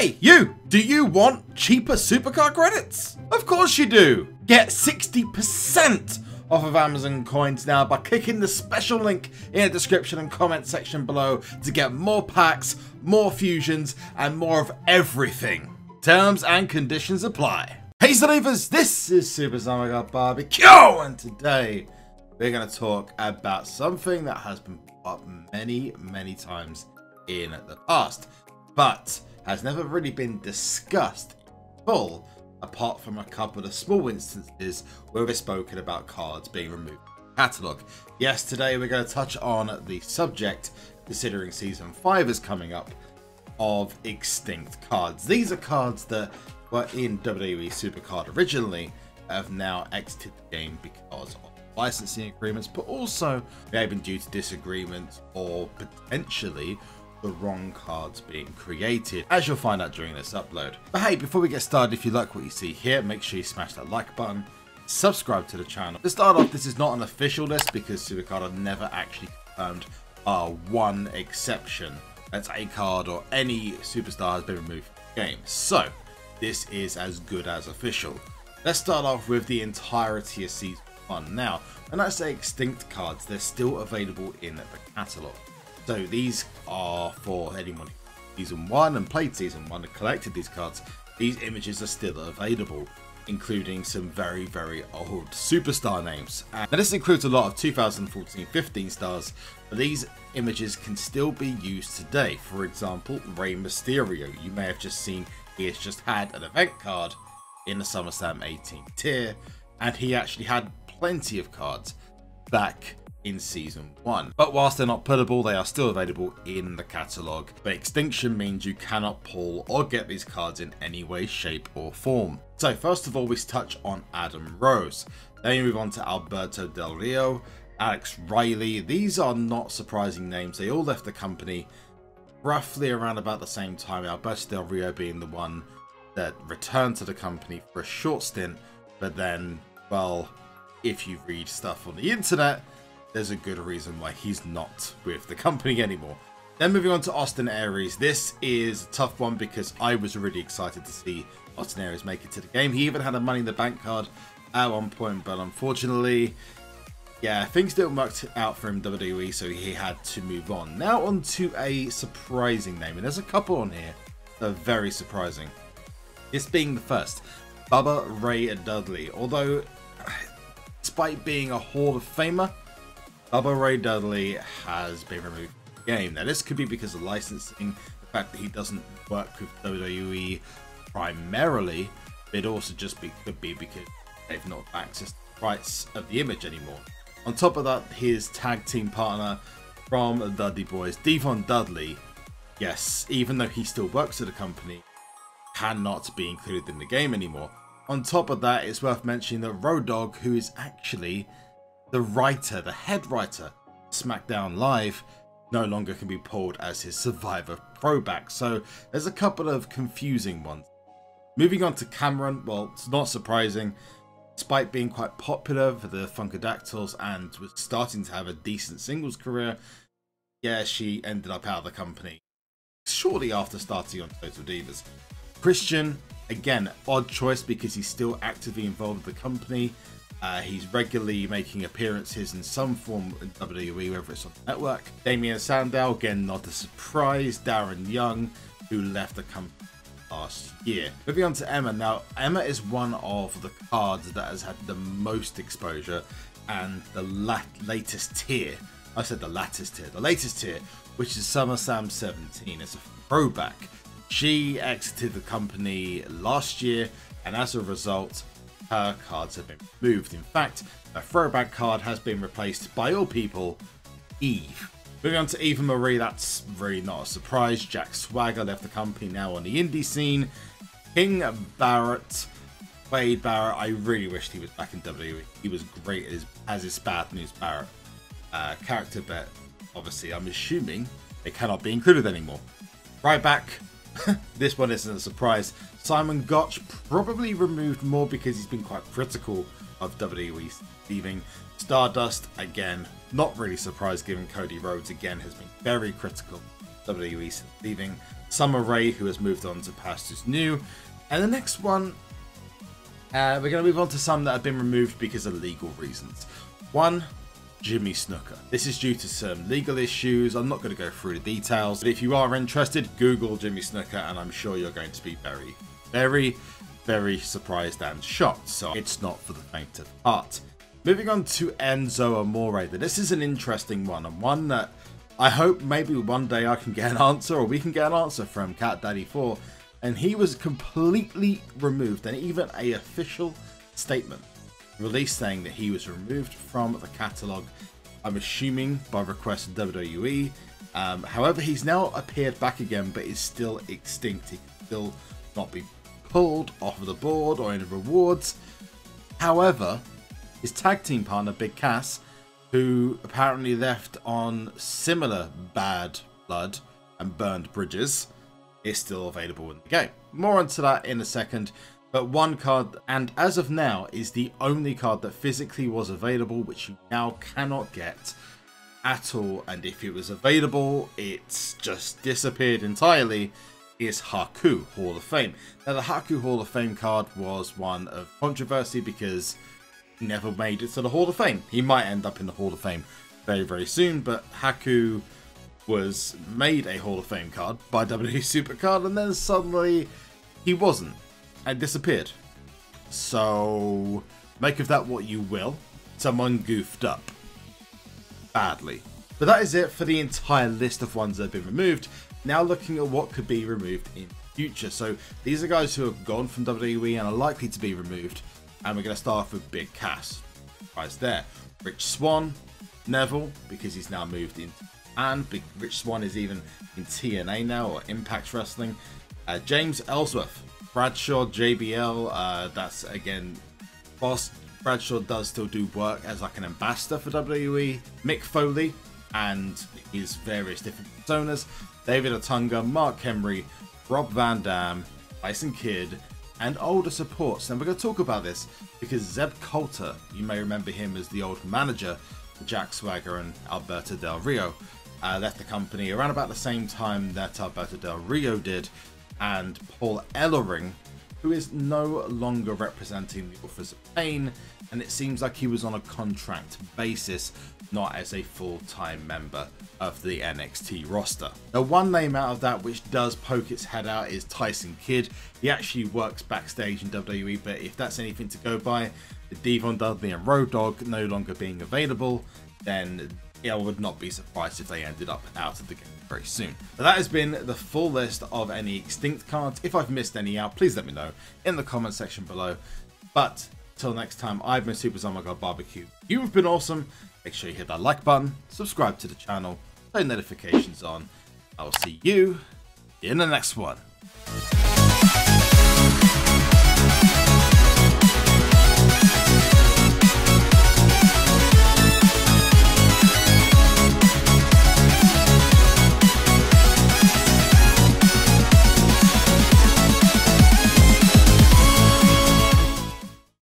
Hey, you! Do you want cheaper SuperCard credits? Of course you do! Get 60% off of Amazon coins now by clicking the special link in the description and comment section below to get more packs, more fusions, and more of everything. Terms and conditions apply. Hey Believers, this is SuperZombGBBQ, and today we're going to talk about something that has been brought up many times in the past, but has never really been discussed in full, apart from a couple of small instances where we've spoken about cards being removed from the catalogue. Yes, today we're going to touch on the subject, considering Season 5 is coming up, of extinct cards. These are cards that were in WWE SuperCard originally, have now exited the game because of licensing agreements, but also may have been due to disagreements or potentially the wrong cards being created, as you'll find out during this upload. But hey, before we get started, if you like what you see here, make sure you smash that like button, subscribe to the channel. To start off, this is not an official list because SuperCard have never actually confirmed one exception. That's a card or any superstar has been removed from the game. So this is as good as official. Let's start off with the entirety of Season 1. Now, when I say extinct cards, they're still available in the catalogue. So these are for anyone who Season 1 and played Season 1 and collected these cards. These images are still available, including some very old superstar names. And this includes a lot of 2014-15 stars, but these images can still be used today. For example, Rey Mysterio. You may have just seen he has just had an event card in the SummerSlam 18 tier, and he actually had plenty of cards back in Season 1. But whilst they're not pullable, they are still available in the catalogue. But extinction means you cannot pull or get these cards in any way, shape or form. So first of all, we touch on Adam Rose. Then we move on to Alberto Del Rio, Alex Riley. These are not surprising names. They all left the company roughly around about the same time, Alberto Del Rio being the one that returned to the company for a short stint, but then, well, if you read stuff on the internet, there's a good reason why he's not with the company anymore. Then moving on to Austin Aries. This is a tough one because I was really excited to see Austin Aries make it to the game. He even had a Money in the Bank card at one point, but unfortunately, yeah, things didn't work out for him WWE, so he had to move on. Now on to a surprising name, and there's a couple on here that are very surprising. This being the first, Bubba Ray Dudley. Although, despite being a Hall of Famer, Bubba Ray Dudley has been removed from the game. Now this could be because of licensing, the fact that he doesn't work with WWE primarily, but it also just could be because they've not accessed the rights of the image anymore. On top of that, his tag team partner from the Dudley Boys, Devon Dudley, yes, even though he still works at the company, cannot be included in the game anymore. On top of that, it's worth mentioning that Road Dogg, who is actually the writer, the head writer, SmackDown Live, no longer can be pulled as his Survivor throwback. So there's a couple of confusing ones. Moving on to Cameron, well, it's not surprising. Despite being quite popular for the Funkadactyls and was starting to have a decent singles career, yeah, she ended up out of the company shortly after starting on Total Divas. Christian, again, odd choice because he's still actively involved with the company. He's regularly making appearances in some form in WWE, whether it's on the network. Damien Sandow, again, not a surprise. Darren Young, who left the company last year. Moving on to Emma. Now, Emma is one of the cards that has had the most exposure and the latest tier. I said the latest tier. The latest tier, which is SummerSlam 17. It's a throwback. She exited the company last year, and as a result, her cards have been removed. In fact, a throwback card has been replaced by all people, Eve. Moving on to Eva Marie, that's really not a surprise. Jack Swagger left the company, now on the indie scene. King Barrett, Wade Barrett, I really wished he was back in WWE. He was great as his Bad News Barrett character, but obviously I'm assuming they cannot be included anymore. Right back. This one isn't a surprise. Simon Gotch, probably removed more because he's been quite critical of WWE leaving. Stardust, again, not really surprised given Cody Rhodes again has been very critical WWE leaving. Summer Rae, who has moved on to pastures new. And the next one, we're going to move on to some that have been removed because of legal reasons. One, Jimmy Snuka. This is due to some legal issues. I'm not going to go through the details, but if you are interested, Google Jimmy Snuka and I'm sure you're going to be very, very, very surprised and shocked. So it's not for the faint of heart. Moving on to Enzo Amore. This is an interesting one, and one that I hope maybe one day I can get an answer, or we can get an answer from Cat Daddy 4. And he was completely removed, and even a official statement released saying that he was removed from the catalogue, I'm assuming by request of WWE. However, he's now appeared back again, but is still extinct. He can still not be pulled off of the board or any rewards. However, his tag team partner, Big Cass, who apparently left on similar bad blood and burned bridges, is still available in the game. More onto that in a second. But one card, and as of now, is the only card that physically was available, which you now cannot get at all. And if it was available, it's just disappeared entirely, is Haku Hall of Fame. Now, the Haku Hall of Fame card was one of controversy because he never made it to the Hall of Fame. He might end up in the Hall of Fame very, very soon, but Haku was made a Hall of Fame card by WWE SuperCard, and then suddenly he wasn't and disappeared. So make of that what you will. Someone goofed up badly. But that is it for the entire list of ones that have been removed. Now looking at what could be removed in future. So these are guys who have gone from WWE and are likely to be removed. And we're going to start off with Big Cass. Guys there. Rich Swann, Neville, because he's now moved into, and Rich Swann is even in TNA now, or Impact Wrestling. James Ellsworth, Bradshaw, JBL, that's again, whilst Bradshaw does still do work as like an ambassador for WWE. Mick Foley and his various different personas. David Otunga, Mark Henry, Rob Van Dam, Tyson Kidd, and older supports. And we're going to talk about this because Zeb Coulter, you may remember him as the old manager for Jack Swagger and Alberto Del Rio, left the company around about the same time that Alberto Del Rio did, and Paul Ellering, who is no longer representing the Authors of Pain, and it seems like he was on a contract basis, not as a full-time member of the NXT roster. Now, one name out of that which does poke its head out is Tyson Kidd. He actually works backstage in WWE, but if that's anything to go by, the Devon Dudley and Road Dogg no longer being available, then I would not be surprised if they ended up out of the game very soon. But that has been the full list of any extinct cards. If I've missed any out, please let me know in the comment section below. But till next time, I've been SuperZombGBBQ. You've been awesome. Make sure you hit that like button, subscribe to the channel, turn notifications on. I will see you in the next one.